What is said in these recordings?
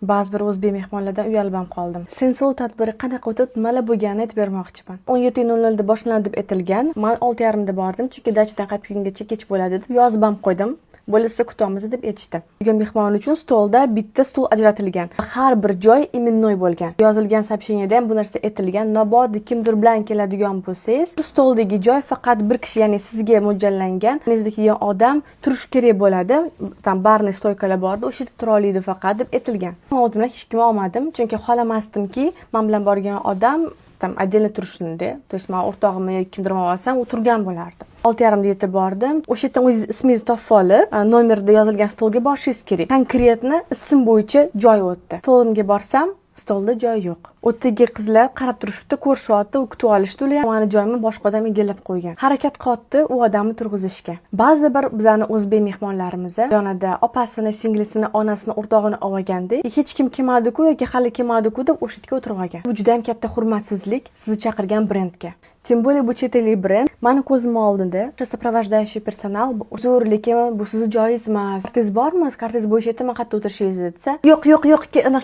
Ba'zi bir o'zbek mehmonlardan uyalib ham qoldim. Sensol tadbiri qanaqa o'tib, nimalar bo'lganini aytib bermoqchiman. 17:00 da boshlanadi deb aytilgan. Men 6:30 da bordim, chunki dachidan qaytib kelgungacha kech bo'ladi deb yozib ham qo'ydim. Bo'lsa kutamiz deb aytishdi. Bugun mehmon uchun stolda bitta stol ajratilgan. Har bir joy imennoy bo'lgan. Yozilgan сообщениеda ham bu narsa aytilgan. Nobodi kimdir bilan keladigan bo'lsangiz, stoldagi joy faqat bir kishi, ya'ni sizga mo'ljallangan. Sizda kelgan odam turish kerak bo'ladi. Tam barni stoykalar bordi, o'sha yerda tura oladi faqat deb aytilgan. O'zim bilan hech kimni olmadim, chunki xohlamasdimki, men bilan borgan odam tam отдельно turishini-da. То есть men o'rtog'imni yoki kimdir olsam, u turgan bo'lardi. 6:30 da yetib bordim. O'sha yerdan o'zingiz ismingizni topib olib, nomerda yozilgan stolga borishingiz kerak. Konkretni ism bo'yicha joy o'tdi. Stolimga borsam, stolda joy yo'q. O'tdagi qizlar qarab turishibdi, ko'rishyapti, u kutib olishdi. Ular meni joyimni boshqa odam egallab qo'ygan. Harakat qotdi u odamni turg'izishga. Ba'zi bir bizani o'zbek mehmonlarimiz yonida opasini, singlisini, onasini, o'rtog'ini olganda, hech kim kelmadi-ku yoki hali kelmadi-ku deb o'sha yerga o'tirib olgan. Bu juda ham katta hurmatsizlik sizni chaqirgan brendga. Тем более bu chet ellik brend. Meni ko'zim oldida сопровождающий personal uzr, lekin bu sizni joyingiz emas. Kartangiz bormi? Kartangiz bo'yicha aytaman qayerda o'tirishingizni desa, yo'q,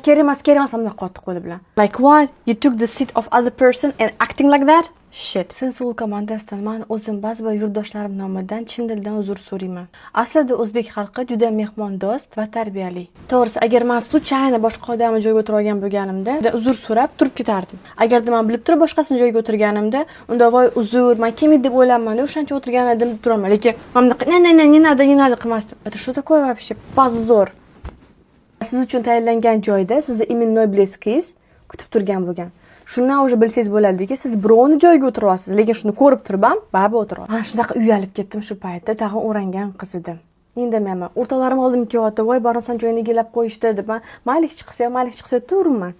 kerak emas, hamda qotdi qo'li bilan. Like what? You took the seat of other person and acting like that? Shit. Sensol komandasidan men o'zim ba'zi bir yurtdoshlarim nomidan chin dildan uzr so'rayman. Aslida o'zbek xalqi juda mehmondo'st va tarbiyali. To'g'risi, agar men случайно boshqa odamni joyiga o'tirib olgan bo'lganimda, uzr so'rab turib ketardim. Agarda men bilib turib boshqasini joyiga o'tirganimda, unda voy uzr, men kim deb o'ylayman deb o'shancha o'tirgan edim deb turaman. Lekin men не надо qilmasdim. Это что такое вообще? Позор. Siz uchun tayyorlangan joyda sizni imennoy bleskingiz kutib turgan bo'lgan. Shundan o'zi bilsangiz bo'ladiki, siz birovni joyiga o'tiryapsiz, lekin shuni ko'rib turib ham baribir o'tiryapsiz. Men shunaqa uyalib ketdim shu paytda, tag'in o'rangan qiz edim. Indamayman. O'rtalarim oldimga kelyapti, voy borasan joyini egallab qo'yishdi deb men mayli chiqsa turibman.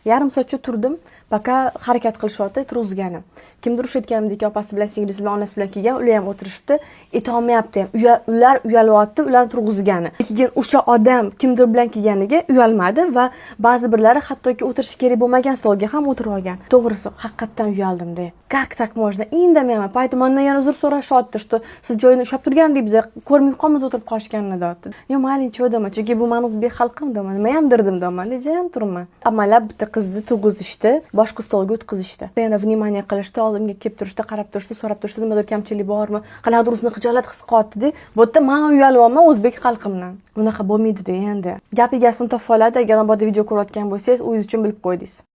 Yarim soatcha turdim, пока harakat qilishyapti, turg'izgani. Kimdir o'shayotgandek opasi bilan, singlisi bilan, onasi bilan kelgan, ular ham o'tirishibdi, etolmayapti ham. Ular uyalyapti, ularni turg'izgani. Lekin o'sha odam kimdir bilan kelganiga uyalmadi va ba'zi birlari hattoki o'tirish kerak bo'lmagan stolga ham o'tirib olgan. To'g'risi, haqiqatan uyaldim-da. Как так можно? Indamayman. Payt mendan yana uzr so'rashyapti, что siz joyini ushlab turgandek biz ko'rmay qolmiz o'tirib qolishganini deyapti. Yo, mayli, cho'daman, chunki bu men o'zbek xalqim deyman. Nima ham dirdim deyman, jam turman. Amalab bitta qizni turg'izishdi, boshqa stolga o'tkazishdi. Yana vнимание qilishdi, oldimga kelib turishdi, qarab turishdi, so'rab turishdi, nimadir kamchilik bormi? Qanaqadir o'zini xijolat his qilyapti-da. Bu yerda men uyalyapman o'zbek xalqimdan. Bunaqa bo'lmaydi-da endi. Gap egasini topib oladi, agar bu video ko'rayotgan bo'lsangiz, o'zingiz uchun bilib qo'ydingiz.